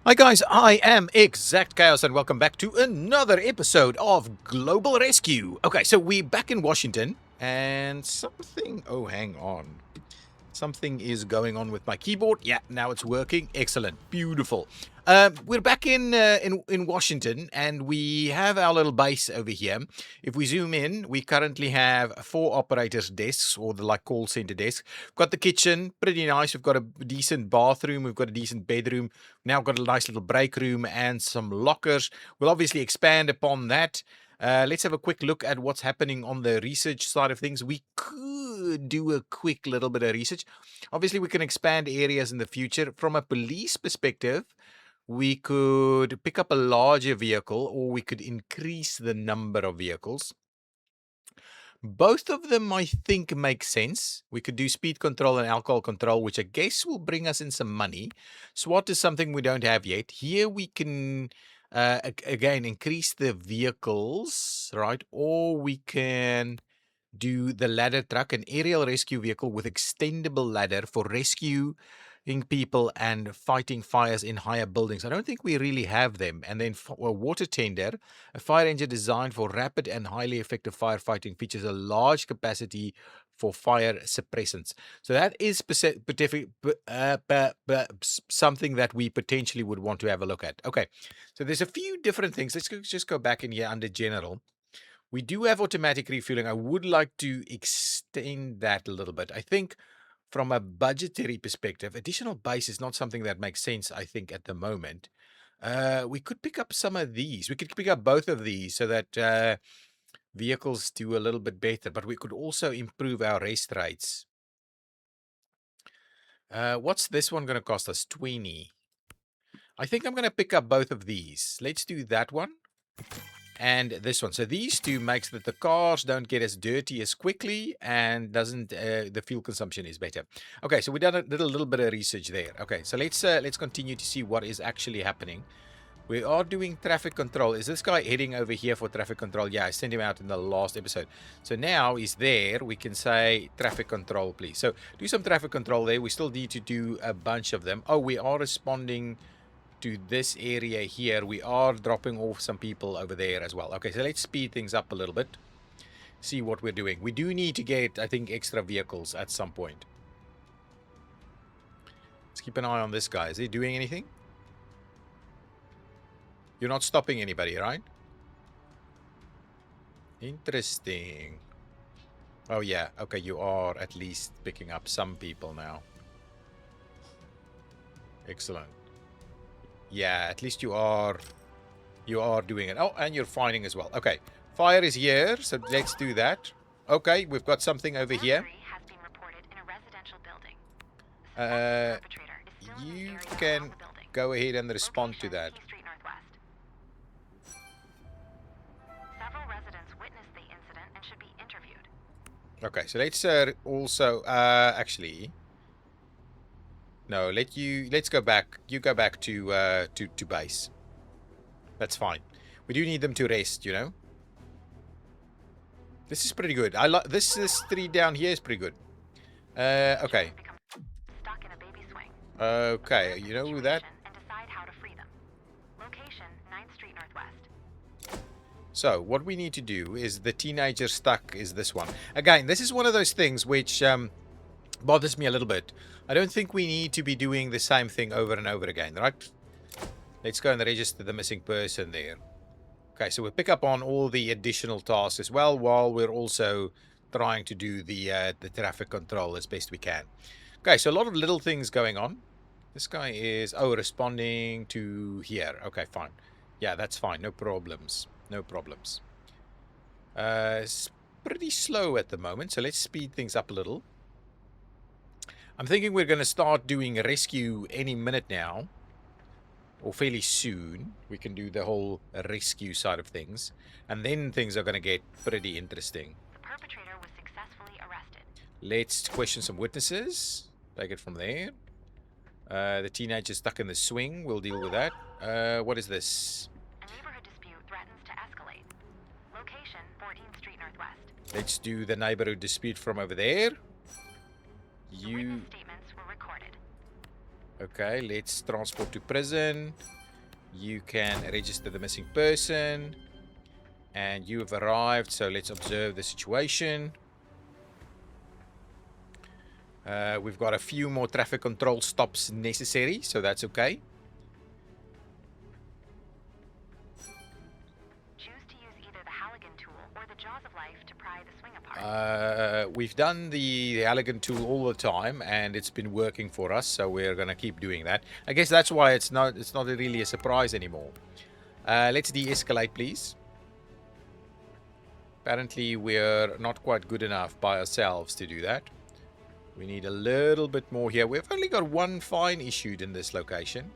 Hi guys, I am ExactChaos and welcome back to another episode of Global Rescue. Okay, so we're back in Washington and something... Oh, hang on. Something is going on with my keyboard. Yeah, now it's working. Excellent. Beautiful. We're back in Washington, and we have our little base over here. If we zoom in, we currently have 4 operators' desks, or the like call center desks. We've got the kitchen, pretty nice. We've got a decent bathroom. We've got a decent bedroom. Now got a nice little break room and some lockers. We'll obviously expand upon that. Let's have a quick look at what's happening on the research side of things. We could do a quick little bit of research. Obviously, we can expand areas in the future. From a police perspective, we could pick up a larger vehicle or we could increase the number of vehicles. Both of them, I think, make sense. We could do speed control and alcohol control, which I guess will bring us in some money. SWAT is something we don't have yet. Here we can, again, increase the vehicles, right? Or we can do the ladder truck, an aerial rescue vehicle with extendable ladder for rescuing people and fighting fires in higher buildings. I don't think we really have them. And then a water tender, a fire engine designed for rapid and highly effective firefighting, features a large capacity for fire suppressants. So that is something that we potentially would want to have a look at. Okay, so there's a few different things. Let's just go back in here under general. We do have automatic refueling. I would like to extend that a little bit. I think from a budgetary perspective, additional base is not something that makes sense, I think, at the moment. We could pick up some of these. We could pick up both of these so that vehicles do a little bit better, but we could also improve our rest rates. What's this one going to cost us? 20. I think I'm going to pick up both of these. Let's do that one. And this one. So these two makes that the cars don't get as dirty as quickly and doesn't the fuel consumption is better. Okay, so we did a little bit of research there. Okay, so let's continue to see what is actually happening. We are doing traffic control. Is this guy heading over here for traffic control? Yeah, I sent him out in the last episode. So now he's there. We can say traffic control, please. So do some traffic control there. We still need to do a bunch of them. Oh, we are responding to this area here. We are dropping off some people over there as well. Okay, so let's speed things up a little bit. See what we're doing. We do need to get, I think, extra vehicles at some point. Let's keep an eye on this guy. Is he doing anything? You're not stopping anybody, right? Interesting. Oh yeah, okay, you are at least picking up some people now. Excellent. Yeah, at least you are doing it. Oh, and you're fighting as well. Okay, fire is here, so let's do that. Okay, we've got something over here. You can go ahead and respond to that. Okay, so let's also actually. No, let's go back. You go back to base. That's fine. We do need them to rest, you know. This is pretty good. I like this 3 down here is pretty good. Okay. Okay, you know that. So what we need to do is the teenager stuck is this one. Again, this is one of those things which bothers me a little bit. I don't think we need to be doing the same thing over and over again, right? Let's go and register the missing person there. Okay, so we'll pick up on all the additional tasks as well, while we're also trying to do the traffic control as best we can. Okay, so a lot of little things going on. This guy is, responding to here. Okay, fine. Yeah, that's fine. No problems. No problems. It's pretty slow at the moment, so let's speed things up a little. I'm thinking we're going to start doing a rescue any minute now. Or fairly soon. We can do the whole rescue side of things. And then things are going to get pretty interesting. The perpetrator was successfully arrested. Let's question some witnesses. Take it from there. The teenager stuck in the swing. We'll deal with that. What is this? A neighborhood dispute threatens to escalate. Location, 14th Street Northwest. Let's do the neighborhood dispute from over there. Witness statements were recorded. Okay, let's transport to prison. You can register the missing person. And you have arrived, so let's observe the situation. We've got a few more traffic control stops necessary, so that's okay. Choose to use either the Halligan tool or the Jaws of Life to pry the swing apart. We've done the Halligan tool all the time, and it's been working for us, so we're gonna keep doing that. I guess that's why it's not really a surprise anymore. Let's de-escalate, please. Apparently, we're not quite good enough by ourselves to do that. We need a little bit more here. We've only got one fine issued in this location.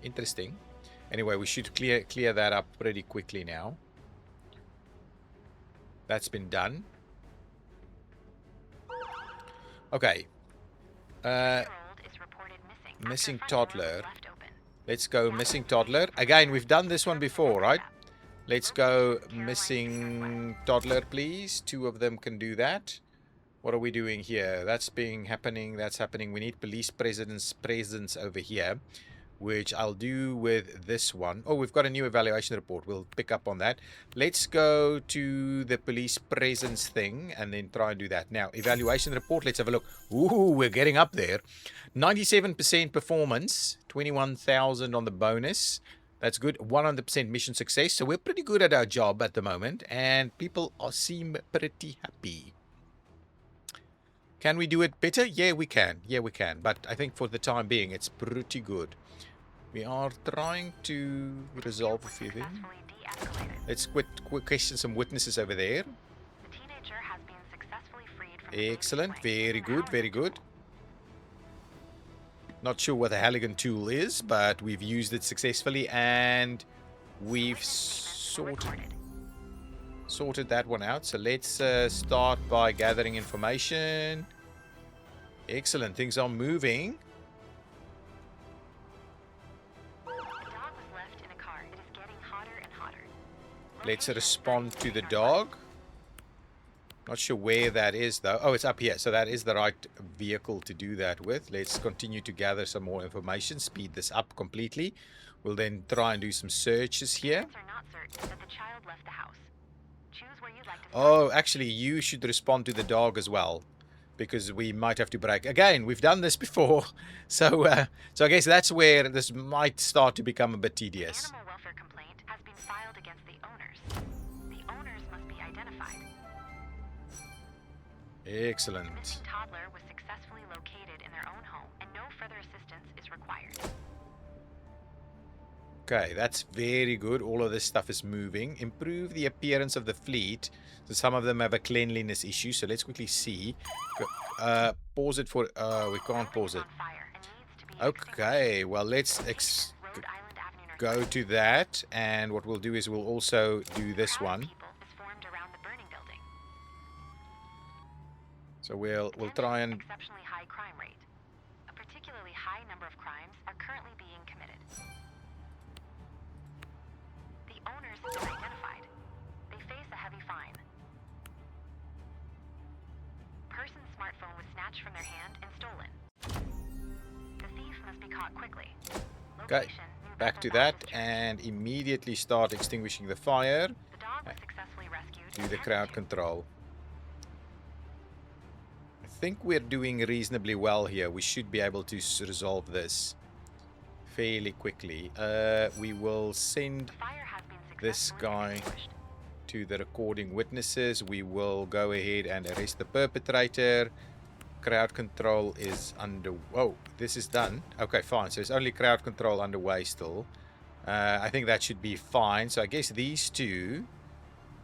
Interesting. Anyway, we should clear that up pretty quickly now. That's been done. Okay. Missing toddler. Let's go missing toddler. Again, we've done this one before, right? Let's go missing toddler, please. 2 of them can do that. What are we doing here? That's happening. That's happening. We need police presence over here, which I'll do with this one. Oh, we've got a new evaluation report. We'll pick up on that. Let's go to the police presence thing and then try and do that. Now, evaluation report. Let's have a look. Ooh, we're getting up there. 97% performance. 21,000 on the bonus. That's good. 100% mission success. So we're pretty good at our job at the moment, and people seem pretty happy. Can we do it better? Yeah, we can. Yeah, we can. But I think for the time being, it's pretty good. We are trying to resolve a few things. Let's question some witnesses over there. Excellent. Very good. Very good. Not sure what the Halligan tool is, but we've used it successfully, and we've sorted that one out. So let's start by gathering information. Excellent. Things are moving. The dog was left in a car. It is getting hotter and hotter. Let's respond to the dog. Not sure where that is, though. Oh, it's up here. So that is the right vehicle to do that with. Let's continue to gather some more information. Speed this up completely. We'll then try and do some searches here. Oh, actually, you should respond to the dog as well, because we might have to break. Again, we've done this before, so I guess that's where this might start to become a bit tedious. Animal welfare complaint has been filed against the owners. The owners must be identified. Excellent. The missing toddler was successfully located in their own home, and no further assistance is required. Okay, that's very good. All of this stuff is moving. Improve the appearance of the fleet. So some of them have a cleanliness issue. So let's quickly see. Pause it for... we can't pause it. Okay, well, let's go to that. And what we'll do is we'll also do this one. So we'll try and... Exceptionally high crime rate. A particularly high number of crimes are currently being committed. The owners have been identified. They face a heavy fine. Person's smartphone was snatched from their hand and stolen. The thief must be caught quickly. Okay, back to that and immediately start extinguishing the fire. The dog was successfully rescued. Do the crowd control. I think we're doing reasonably well here. We should be able to resolve this fairly quickly. We will send this guy to the recording witnesses. We will go ahead and arrest the perpetrator. Crowd control is under... Oh, this is done. Okay, fine. So it's only crowd control underway still. I think that should be fine. So I guess these two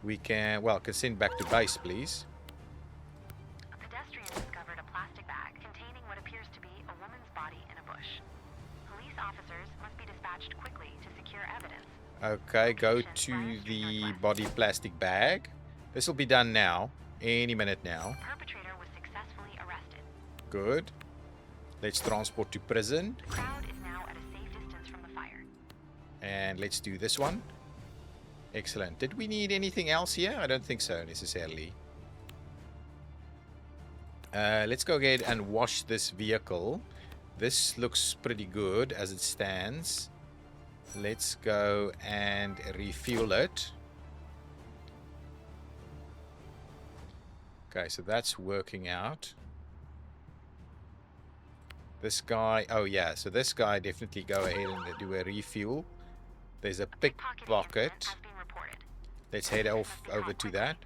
we can... Well, can send back to base, please. A pedestrian discovered a plastic bag containing what appears to be a woman's body in a bush. Police officers must be dispatched quickly to secure evidence. Okay, go to the body plastic bag. This will be done now. Any minute now. The perpetrator was successfully arrested. Good. Let's transport to prison. The crowd is now at a safe distance from the fire. And let's do this one. Excellent. Did we need anything else here? I don't think so necessarily. Let's go ahead and wash this vehicle. This looks pretty good as it stands. Let's go and refuel it. Okay, so that's working out. This guy, oh yeah, so this guy definitely go ahead and do a refuel. There's a pickpocket. Let's head off over to that.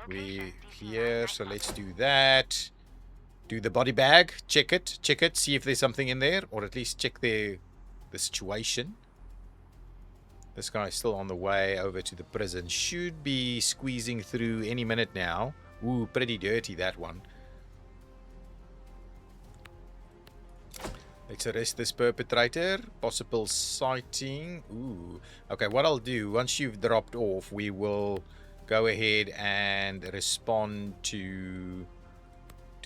We here, so let's do that. Do the body bag, check it, see if there's something in there, or at least check the situation. This guy's still on the way over to the prison. Should be squeezing through any minute now. Ooh, pretty dirty, that one. Let's arrest this perpetrator. Possible sighting. Ooh. Okay, what I'll do, once you've dropped off, we will go ahead and respond to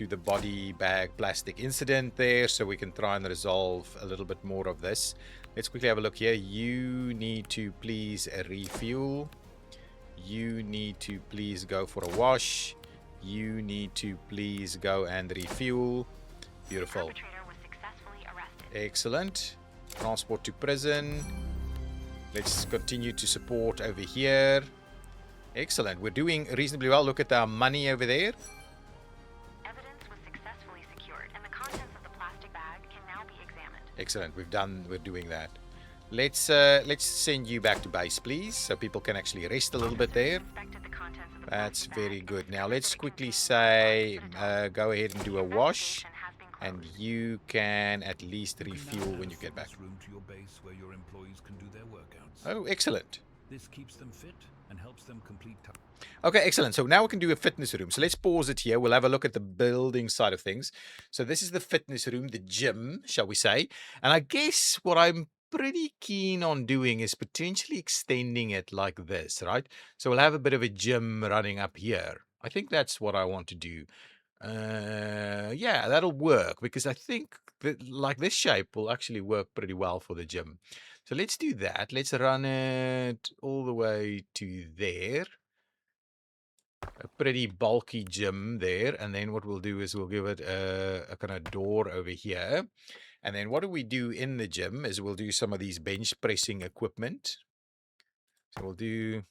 the body bag plastic incident there, so we can try and resolve a little bit more of this. Let's quickly have a look here. You need to please refuel. You need to please go for a wash. You need to please go and refuel. Beautiful. Excellent. Transport to prison. Let's continue to support over here. Excellent. We're doing reasonably well. Look at our money over there. Evidence was successfully secured, and the contents of the plastic bag can now be examined. Excellent. We're doing that. Let's send you back to base, please, so people can actually rest a little bit there. That's very good. Now let's quickly say go ahead and do a wash. And you can at least refuel when you get back. Oh, excellent. This keeps them fit and helps them complete. Okay, excellent. So now we can do a fitness room. So let's pause it here. We'll have a look at the building side of things. So this is the fitness room, the gym, shall we say. And I guess what I'm pretty keen on doing is potentially extending it like this, right? So we'll have a bit of a gym running up here. I think that's what I want to do. Yeah, that'll work, because I think that like this shape will actually work pretty well for the gym. So let's do that. Let's run it all the way to there. A pretty bulky gym there. And then what we'll do is we'll give it a kind of door over here. And then what do we do in the gym is we'll do some of these bench pressing equipment. So we'll do...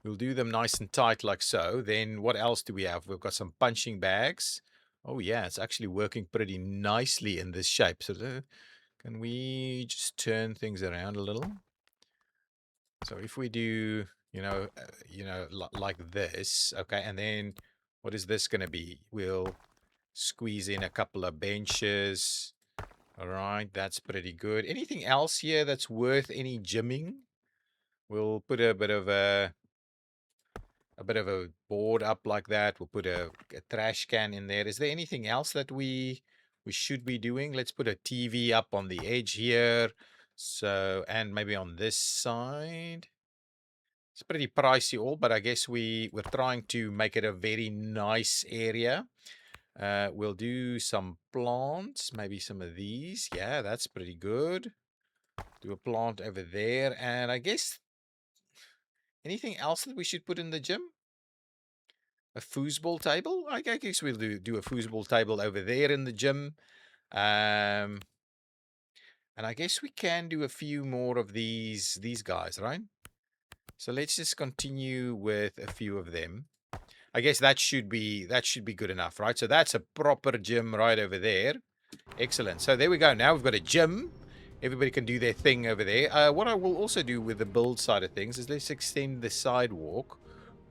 We'll do them nice and tight like so. Then what else do we have? We've got some punching bags. Oh yeah, it's actually working pretty nicely in this shape. So can we just turn things around a little? So if we do, like this, okay, and then what is this going to be? We'll squeeze in a couple of benches. All right, that's pretty good. Anything else here that's worth any gymming? We'll put a bit of a board up like that. We'll put a trash can in there. Is there anything else that we should be doing? Let's put a TV up on the edge here. So, and maybe on this side. It's pretty pricey all, but I guess we're trying to make it a very nice area. We'll do some plants, maybe some of these. Yeah, that's pretty good. Do a plant over there. And I guess anything else that we should put in the gym? A foosball table? I guess we'll do a foosball table over there in the gym. And I guess we can do a few more of these guys, right? So let's just continue with a few of them. I guess that should be good enough, right? So that's a proper gym right over there. Excellent. So there we go. Now we've got a gym. Everybody can do their thing over there. What I will also do with the build side of things is let's extend the sidewalk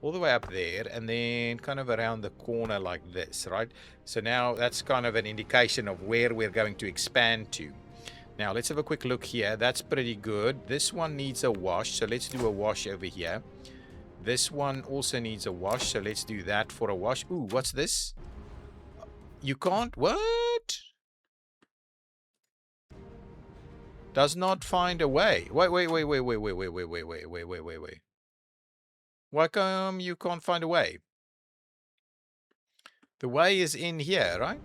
all the way up there and then kind of around the corner like this, right? So now that's kind of an indication of where we're going to expand to. Now let's have a quick look here. That's pretty good. This one needs a wash, so let's do a wash over here. This one also needs a wash, so let's do that for a wash. Ooh, what's this? You can't... What? Does not find a way. Wait. Why come you can't find a way? The way is in here, right?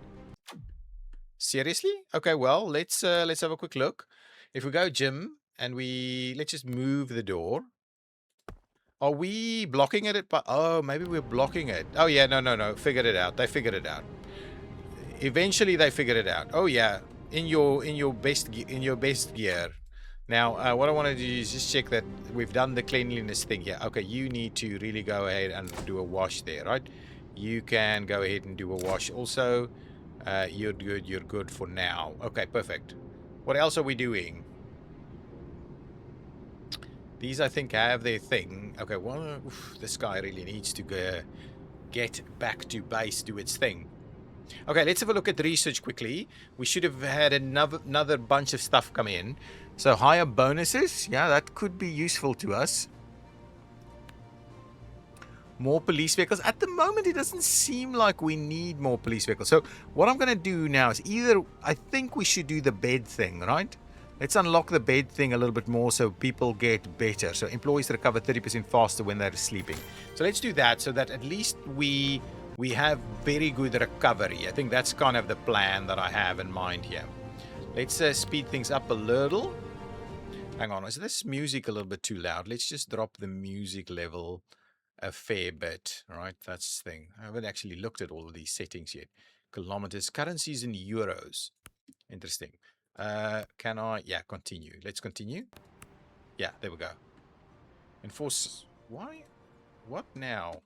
Seriously? Okay, well, let's have a quick look. If we go gym and let's just move the door. Are we blocking it? Oh, maybe we're blocking it. Oh yeah, no. Figured it out. They figured it out. Eventually they figured it out. Oh yeah, in your best gear. Now, what I want to do is just check that we've done the cleanliness thing here. Okay, you need to really go ahead and do a wash there, right? You can go ahead and do a wash also. You're good. You're good for now. Okay, perfect. What else are we doing? These, I think, have their thing. Okay, well, this guy really needs to get back to base, do its thing. Okay, let's have a look at the research quickly. We should have had another bunch of stuff come in. So higher bonuses, yeah, that could be useful to us. More police vehicles. At the moment, it doesn't seem like we need more police vehicles. So what I'm going to do now is I think we should do the bed thing, right? Let's unlock the bed thing a little bit more so people get better. So employees recover 30% faster when they're sleeping. So let's do that so that at least we have very good recovery. I think that's kind of the plan that I have in mind here. Let's speed things up a little. Hang on, is this music a little bit too loud? Let's just drop the music level a fair bit, right? That's the thing. I haven't actually looked at all of these settings yet. Kilometers, currencies in euros. Interesting. Can I? Yeah, continue. Let's continue. Yeah, there we go. Enforce. Why? What now?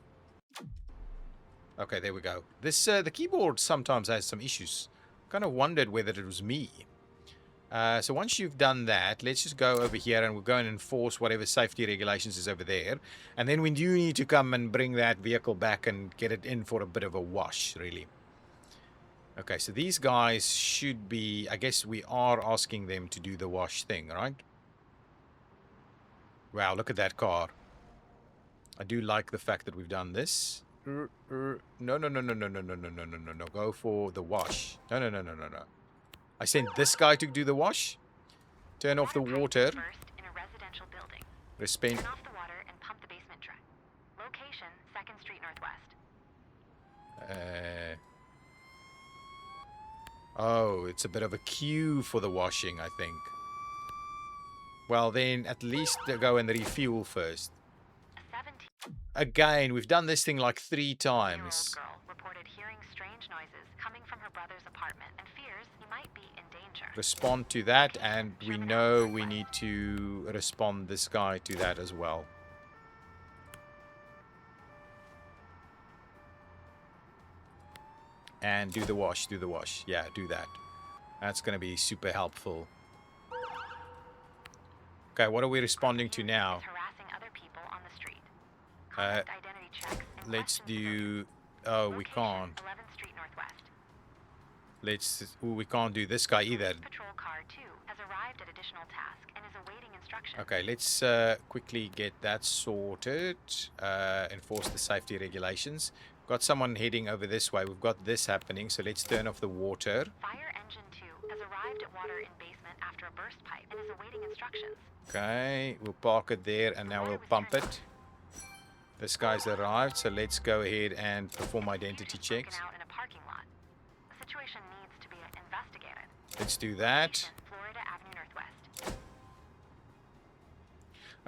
Okay, there we go. This the keyboard sometimes has some issues. Kind of wondered whether it was me. So once you've done that, let's just go over here and we'll go and enforce whatever safety regulations is over there. And then we do need to come and bring that vehicle back and get it in for a bit of a wash, really. Okay, so these guys should be, I guess we are asking them to do the wash thing, right? Wow, look at that car. I do like the fact that we've done this. No, no, no, no, no, no, no, no, no, no, no, no. Go for the wash. No, no, no, no, no, no. I sent this guy to do the wash. Turn off the water. In a residential building. Respond. Turn off the water and pump the basement drain. Location: 2nd Street Northwest. Oh, it's a bit of a queue for the washing, I think. Well, then at least go and refuel first. Again, we've done this thing like 3 times. Girl reported hearing strange noises coming from her brother's apartment and fears he might be in danger. Respond to that, and we know we need to respond this guy to that as well. And do the wash, do the wash. Yeah, do that. That's going to be super helpful. Okay, what are we responding to now? Harassing other people on the street. Identity checks Let's do... Oh, we can't. 11th Street Northwest. We can't do this guy either. Patrol car 2 has arrived at additional task and is awaiting instructions. Okay, let's quickly get that sorted. Enforce the safety regulations. Got someone heading over this way. We've got this happening, so let's turn off the water. Fire engine 2 has arrived at water in basement after a burst pipe and is awaiting instructions. Okay, we'll park it there and now we'll pump it. This guy's arrived, so let's go ahead and perform identity checks. Out in a parking lot. The situation needs to be investigated. Let's do that. Florida Avenue Northwest.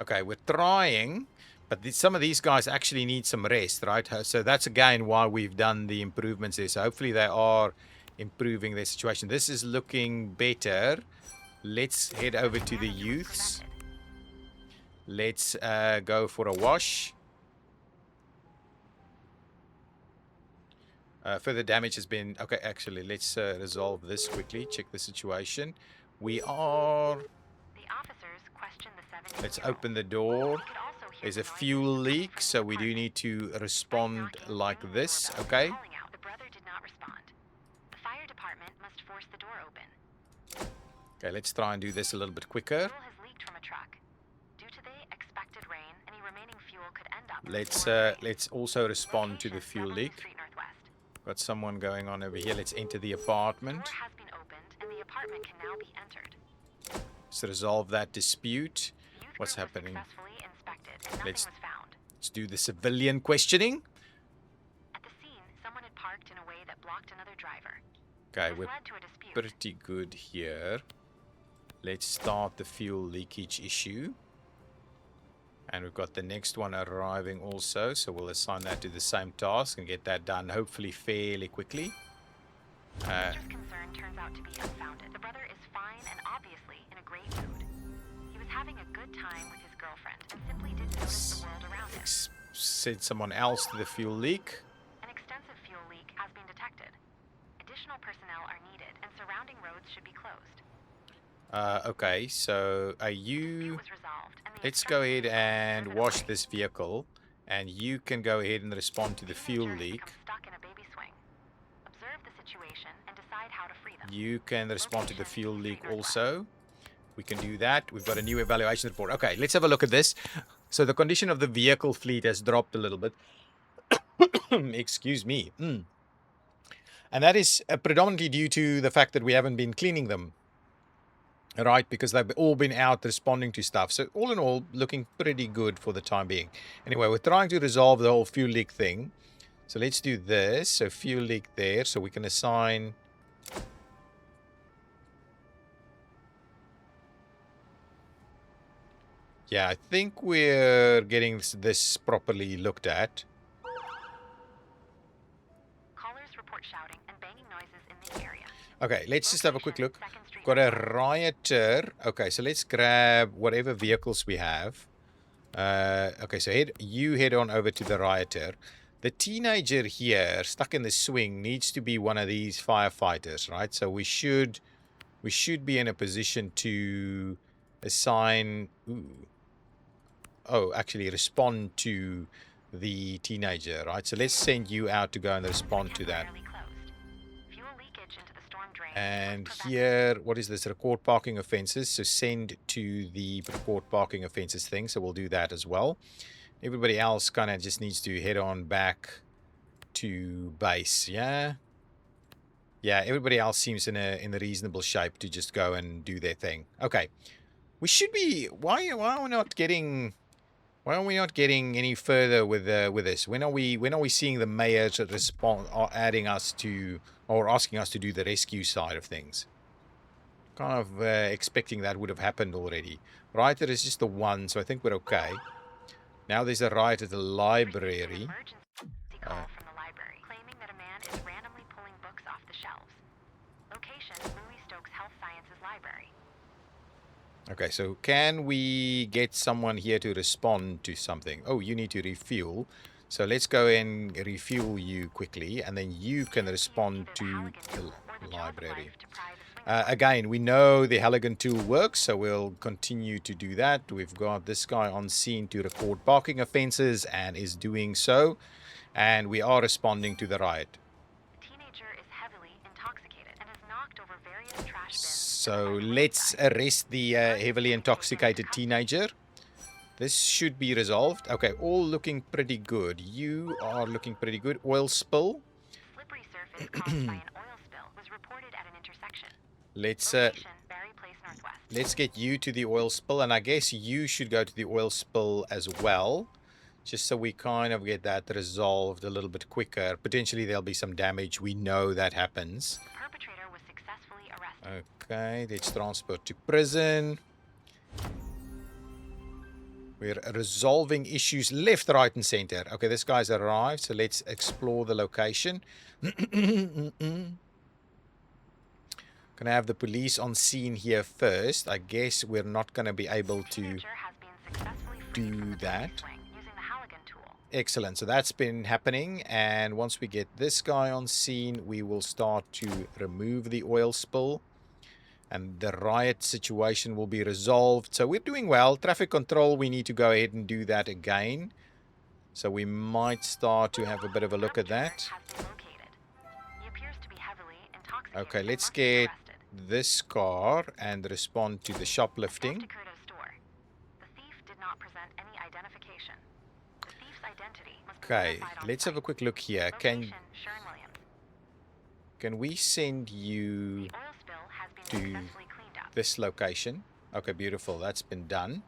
Okay, we're trying, but some of these guys actually need some rest, right? So that's again why we've done the improvements there. So hopefully they are improving their situation. This is looking better. Let's head over to the youths. Let's go for a wash. Further damage has been... Okay, actually, let's resolve this quickly. Check the situation. We are... The officers question the 17-year-old. Let's open the door. There's a fuel leak, so we do need to respond like this, okay? The brother did not respond. The fire department must force the door open. Okay, let's try and do this a little bit quicker. Fuel has leaked from a truck. Due to the expected rain, any remaining fuel could end up. Let's also respond to the fuel leak. Got someone going on over here. Let's enter the apartment. The door has been opened and the apartment can now be entered. Let's resolve that dispute. What's happening? Let's do the civilian questioning. At the scene, someone had parked in a way that blocked another driver. Okay, we're pretty good here. Let's start the fuel leakage issue. And we've got the next one arriving also, so we'll assign that to the same task and get that done hopefully fairly quickly. Sister's concern turns out to be unfounded. The brother is fine and obviously in a great mood. He was having a good time with his girlfriend and simply didn't notice the world around him. Send someone else to the fuel leak. An extensive fuel leak has been detected. Additional personnel are needed and surrounding roads should be closed. Okay, so Dispute was resolved, and the let's go ahead expenses and were wash away. this vehicle, and you can go ahead and respond to the fuel Teenager has leak. become stuck in a baby swing. Observe the situation and decide how to free them. You can respond to the Location, fuel Street leak Northwest. also. We can do that. We've got a new evaluation report. Okay, let's have a look at this. So the condition of the vehicle fleet has dropped a little bit. Excuse me. And that is predominantly due to the fact that we haven't been cleaning them. Right, because they've all been out responding to stuff. So all in all, looking pretty good for the time being. Anyway, we're trying to resolve the whole fuel leak thing. So let's do this. So fuel leak there. So we can assign... Yeah, I think we're getting this properly looked at. Callers report shouting and banging noises in the area. Okay, let's just have a quick look. 2nd Street Got a Northwest. rioter. Okay, so let's grab whatever vehicles we have. Okay, so you head on over to the rioter. The teenager here, stuck in the swing, needs to be one of these firefighters, right? So we should be in a position to assign... actually respond to the teenager, right? So let's send you out to go and respond to that. Temporarily closed. Fuel leakage into the storm drain And was prevented. here, what is this? Record parking offenses. So send to the record parking offenses thing. So we'll do that as well. Everybody else kind of just needs to head on back to base. Yeah. Yeah, everybody else seems in a reasonable shape to just go and do their thing. Okay. We should be... Why are we not getting... Why are we not getting any further with this? When are we seeing the mayors respond or adding us to or asking us to do the rescue side of things? Kind of expecting that would have happened already. Rioter is just the one, so I think we're okay. Now there's a riot at the library. Emergency call from the library claiming that a man is randomly pulling books off the shelves. Location: Louis Stokes Health Sciences Library. Okay, so can we get someone here to respond to something? Oh, you need to refuel. So let's go and refuel you quickly, and then you can respond to the library. Again, we know the Halligan tool works, so we'll continue to do that. We've got this guy on scene to record parking offenses and is doing so. And we are responding to the riot. The teenager is heavily intoxicated and has knocked over various trash bins. So let's arrest the heavily intoxicated teenager. This should be resolved. Okay, all looking pretty good. You are looking pretty good. Oil spill. Slippery surface caused by an oil spill was reported at an intersection. Let's Location: Barry Place Northwest. let's get you to the oil spill, and I guess you should go to the oil spill as well, just so we kind of get that resolved a little bit quicker. Potentially there'll be some damage. We know that happens. The perpetrator was successfully arrested. Okay, let's transport to prison. We're resolving issues left, right, and center. Okay, this guy's arrived, so let's explore the location. Can I have the police on scene here first? I guess we're not going to be able to Teenager has been successfully freed do from the that. swing using the Halligan tool. Excellent. So that's been happening, and once we get this guy on scene, we will start to remove the oil spill, and the riot situation will be resolved. So we're doing well. Traffic control, we need to go ahead and do that again. So we might start to have a bit of a look at that. Has been located. He appears to be heavily intoxicated Okay, and let's must be get arrested. this car and respond to the shoplifting. Theft occurred at a store. The thief did not present any identification. The thief's identity must be Okay, verified on let's have a site. quick look here. Location: Sherwin-Williams. Can we send you The oil spill has been to successfully cleaned up. this location? Okay, beautiful. That's been done.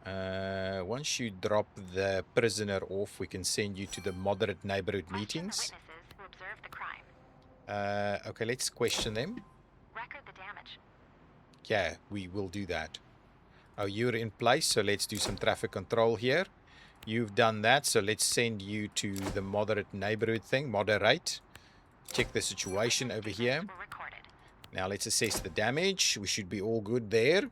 Once you drop the prisoner off, we can send you to the moderate neighborhood Question meetings. the witnesses who observed the crime. Okay, let's question them. Record the damage. Yeah, we will do that. Oh, you're in place, so let's do some traffic control here. You've done that, so let's send you to the moderate neighborhood thing. Moderate. check the situation over here. Were recorded. Now let's assess the damage. We should be all good there.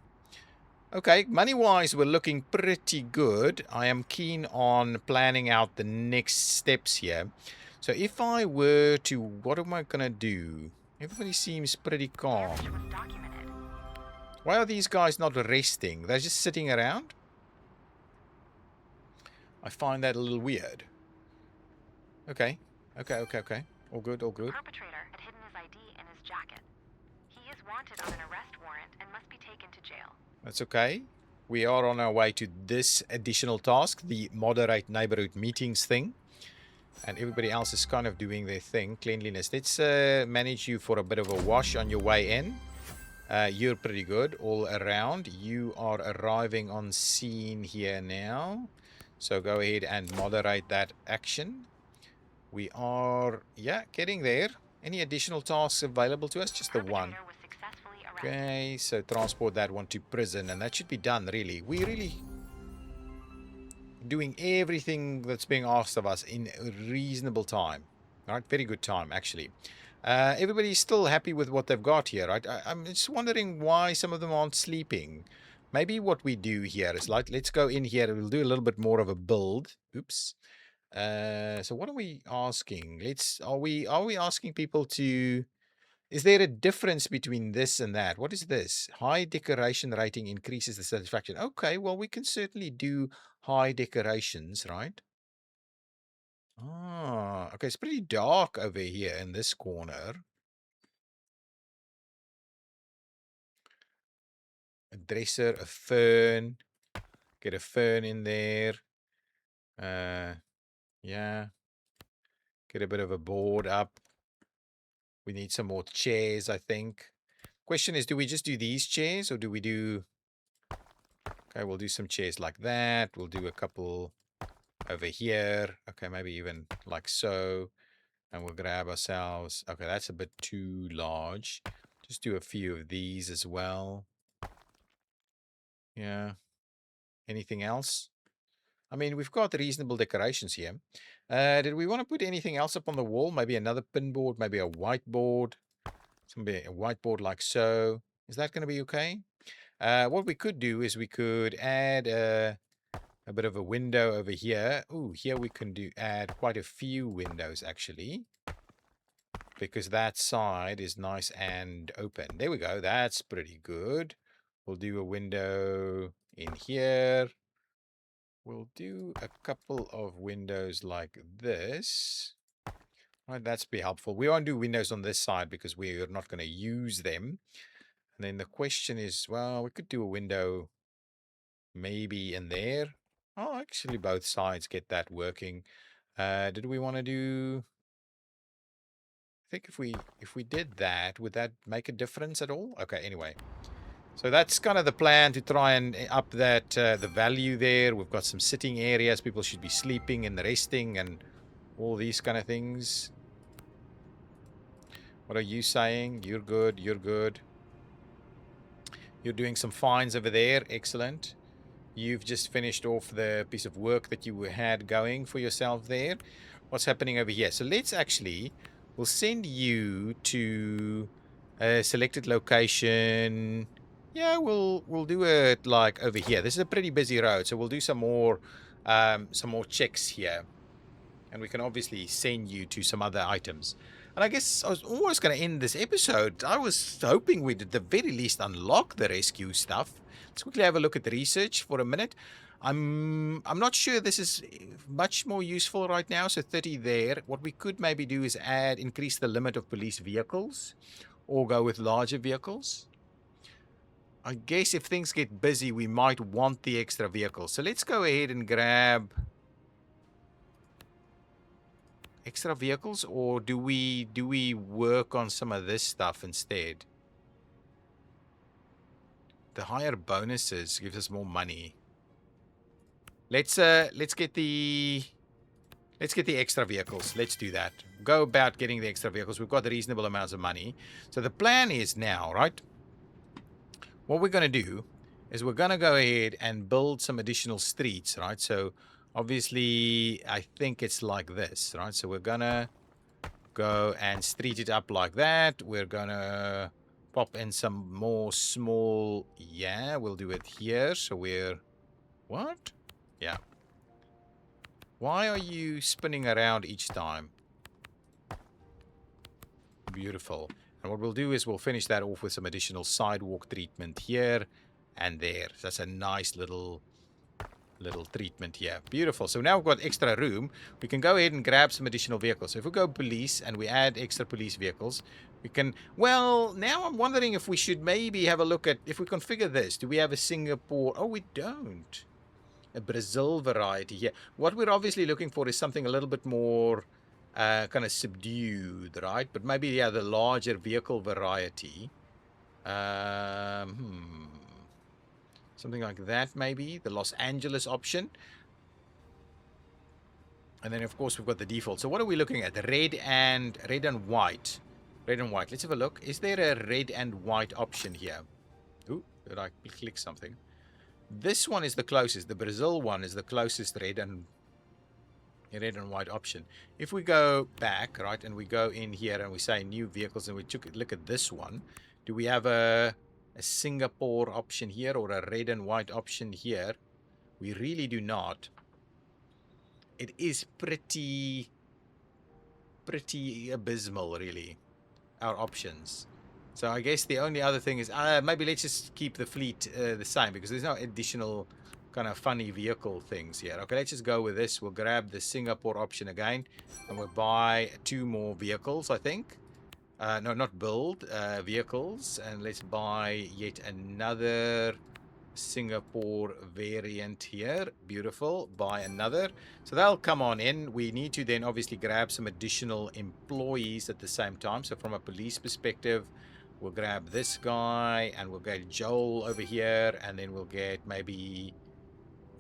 Okay, money-wise, we're looking pretty good. I am keen on planning out the next steps here. So if I were to... What am I going to do? Everybody seems pretty calm. Damage was documented. Why are these guys not resting? They're just sitting around? I find that a little weird. Okay. Okay. All good, all The good. perpetrator had hidden his ID in his jacket. He is wanted on an arrest warrant and must be taken to jail. That's okay. We are on our way to this additional task, the moderate neighborhood meetings thing. And everybody else is kind of doing their thing. Cleanliness. Let's manage you for a bit of a wash on your way in. You're pretty good all around. You are arriving on scene here now. So go ahead and moderate that action. We are, yeah, getting there. Any additional tasks available to us? Just the one. Perpetrator was successfully arrested. Okay, so transport that one to prison. And that should be done, really. We really doing everything that's being asked of us in a reasonable time. All right, very good time, actually. Everybody's still happy with what they've got here, right? I'm just wondering why some of them aren't sleeping. Maybe what we do here is like, let's go in here. We'll do a little bit more of a build. Oops. So what are we asking? Are we asking people to... Is there a difference between this and that? What is this? High decoration rating increases the satisfaction. Okay, well, we can certainly do high decorations, right? Ah, okay, it's pretty dark over here in this corner. A dresser, a fern. Get a fern in there. Yeah. Get a bit of a board up. We need some more chairs, I think. Question is, do we just do these chairs or do we do... Okay, we'll do some chairs like that. We'll do a couple over here. Okay, maybe even like so. And we'll grab ourselves... Okay, that's a bit too large. Just do a few of these as well. Yeah. Anything else? I mean, we've got reasonable decorations here. Did we want to put anything else up on the wall? Maybe another pinboard, maybe a whiteboard. Maybe a whiteboard like so. Is that going to be okay? What we could do is we could add a bit of a window over here. Ooh, here we can add quite a few windows actually. Because that side is nice and open. There we go. That's pretty good. We'll do a window in here. We'll do a couple of windows like this. Right, that's be helpful. We won't do windows on this side because we're not going to use them. And then the question is, well, we could do a window maybe in there. Oh, actually both sides get that working. Did we want to do... I think if we did that, would that make a difference at all? Okay, anyway. So that's kind of the plan, to try and up that the value there. We've got some sitting areas. People should be sleeping and resting and all these kind of things. What are you saying? You're good. You're good. You're doing some fines over there. Excellent. You've just finished off the piece of work that you had going for yourself there. What's happening over here? So let's actually... We'll send you to a selected location. Yeah, we'll do it like over here. This is a pretty busy road, so we'll do some more checks here. And we can obviously send you to some other items. And I guess I was almost going to end this episode. I was hoping we'd at the very least unlock the rescue stuff. Let's quickly have a look at the research for a minute. I'm not sure this is much more useful right now, so 30 there. What we could maybe do is increase the limit of police vehicles or go with larger vehicles. I guess if things get busy, we might want the extra vehicles. So let's go ahead and grab extra vehicles, or do we work on some of this stuff instead? The higher bonuses gives us more money. Let's get the extra vehicles. Let's do that. Go about getting the extra vehicles. We've got reasonable amounts of money. So the plan is now, right? What we're going to do is we're going to go ahead and build some additional streets, right? So obviously, I think it's like this, right? So we're going to go and street it up like that. We're gonna pop in some more small, yeah, we'll do it here. So we're, what? Yeah. Why are you spinning around each time? Beautiful. And what we'll do is we'll finish that off with some additional sidewalk treatment here and there. So that's a nice little treatment here. Beautiful. So now we've got extra room. We can go ahead and grab some additional vehicles. So if we go police and we add extra police vehicles, we can, well, now I'm wondering if we should maybe have a look at, if we configure this, do we have a Singapore? Oh, we don't. A Brazil variety here. What we're obviously looking for is something a little bit more kind of subdued, right? But maybe, yeah, the larger vehicle variety. Something like that, maybe. The Los Angeles option. And then, of course, we've got the default. So what are we looking at? Red and white. Red and white. Let's have a look. Is there a red and white option here? Ooh, did I click something? This one is the closest. The Brazil one is the closest red and white option. If we go back, right, and we go in here and we say new vehicles and we look at this one, do we have a Singapore option here or a red and white option here? We really do not. It is pretty abysmal, really, our options. So I guess the only other thing is maybe let's just keep the fleet the same, because there's no additional kind of funny vehicle things here. Okay, let's just go with this. We'll grab the Singapore option again, and we'll buy 2 more vehicles, I think. No, not build, vehicles. And let's buy yet another Singapore variant here. Beautiful. Buy another. So they'll come on in. We need to then obviously grab some additional employees at the same time. So from a police perspective, we'll grab this guy and we'll get Joel over here, and then we'll get maybe...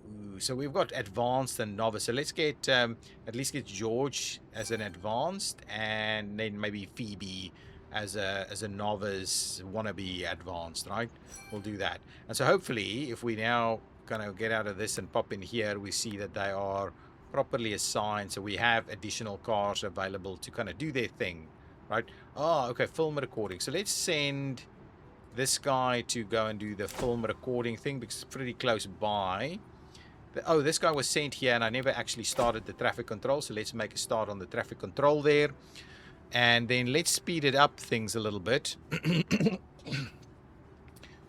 Ooh, so we've got advanced and novice. So let's get at least get George as an advanced, and then maybe Phoebe as a novice wannabe advanced, right? We'll do that. And so hopefully, if we now kind of get out of this and pop in here, we see that they are properly assigned. So we have additional cars available to kind of do their thing, right? Oh, okay, film recording. So let's send this guy to go and do the film recording thing, because it's pretty close by. Oh, this guy was sent here, and I never actually started the traffic control, so let's make a start on the traffic control there. And then let's speed it up things a little bit.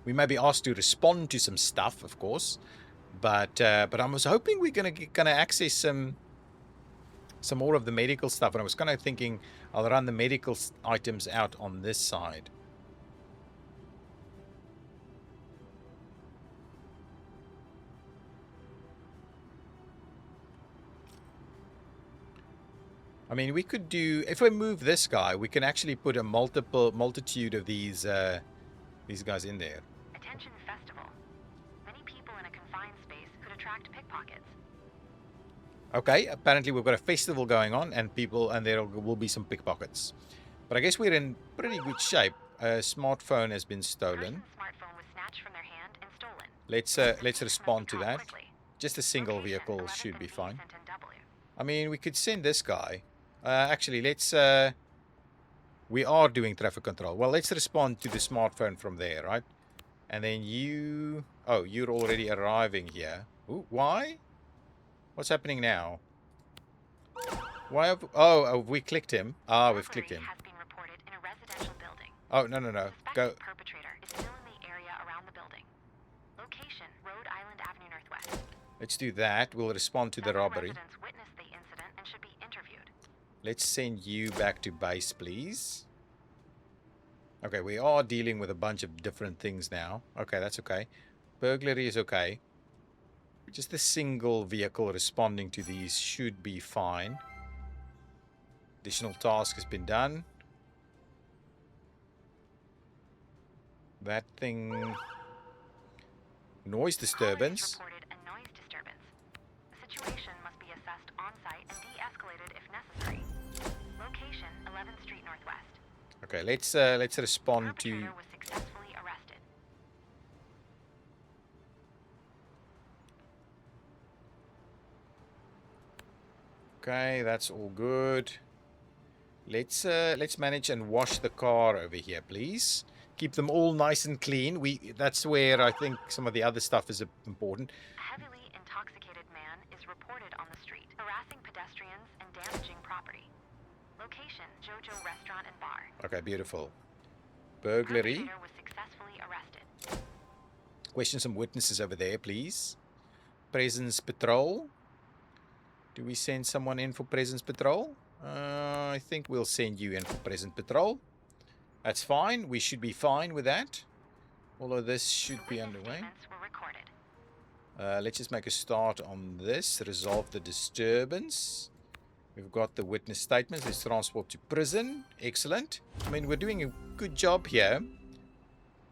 We may be asked to respond to some stuff, of course, but I was hoping we're gonna access some more of the medical stuff, and I was kind of thinking I'll run the medical items out on this side. I mean, we could do, if we move this guy, we can actually put a multitude of these guys in there. Attention festival. Many people in a confined space could attract pickpockets. Okay, apparently we've got a festival going on, and there will be some pickpockets. But I guess we're in pretty good shape. A smartphone has been stolen. Smartphone was snatched from their hand and stolen. Let's respond to that. Just a single vehicle should be fine. I mean, we could send this guy. Actually, let's... we are doing traffic control. Well, let's respond to the smartphone from there, right? And then you... Oh, you're already arriving here. Ooh, why? What's happening now? Why have... Oh, we clicked him. Ah, we've clicked him. Has been reported in a residential building. Oh, no. Go. Perpetrator is still in the area around the building. Location, Rhode Island Avenue Northwest. Let's do that. We'll respond to the robbery. Residents witnessed the incident and should be interviewed. Let's send you back to base, please. Okay, we are dealing with a bunch of different things now. Okay, that's okay. Burglary is okay. Just a single vehicle responding to these should be fine. Additional task has been done. That thing... Noise disturbance. Reported a noise disturbance. The situation must be assessed on-site and de-escalated if necessary. Location, 11th Street Northwest. Okay, let's respond to... Perpetrator was successfully arrested. Okay, that's all good. Let's manage and wash the car over here, please. Keep them all nice and clean. That's where I think some of the other stuff is important. A heavily intoxicated man is reported on the street, harassing pedestrians and damaging property. Location, Jojo Restaurant and Bar. Okay, beautiful. Burglary. Perpetrator was successfully arrested. Question some witnesses over there, please. Presence patrol. Do we send someone in for presence patrol? I think we'll send you in for presence patrol. That's fine. We should be fine with that. Although this should be underway. Were recorded. Let's just make a start on this. Resolve the disturbance. We've got the witness statements. Let's transport to prison. Excellent. I mean, we're doing a good job here.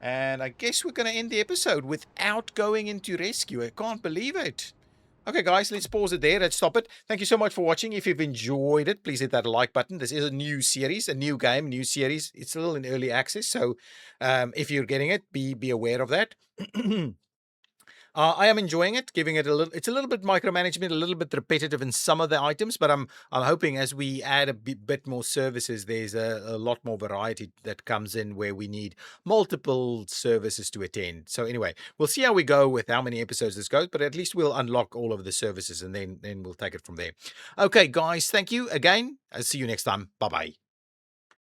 And I guess we're going to end the episode without going into rescue. I can't believe it. Okay, guys, let's pause it there. Let's stop it. Thank you so much for watching. If you've enjoyed it, please hit that like button. This is a new series, a new game, new series. It's still in early access, so if you're getting it, be aware of that. I am enjoying it, giving it it's a little bit micromanagement, a little bit repetitive in some of the items, but I'm hoping as we add a bit more services, there's a lot more variety that comes in where we need multiple services to attend. So anyway, we'll see how we go with how many episodes this goes, but at least we'll unlock all of the services and then we'll take it from there. Okay, guys, thank you again. I'll see you next time. Bye-bye.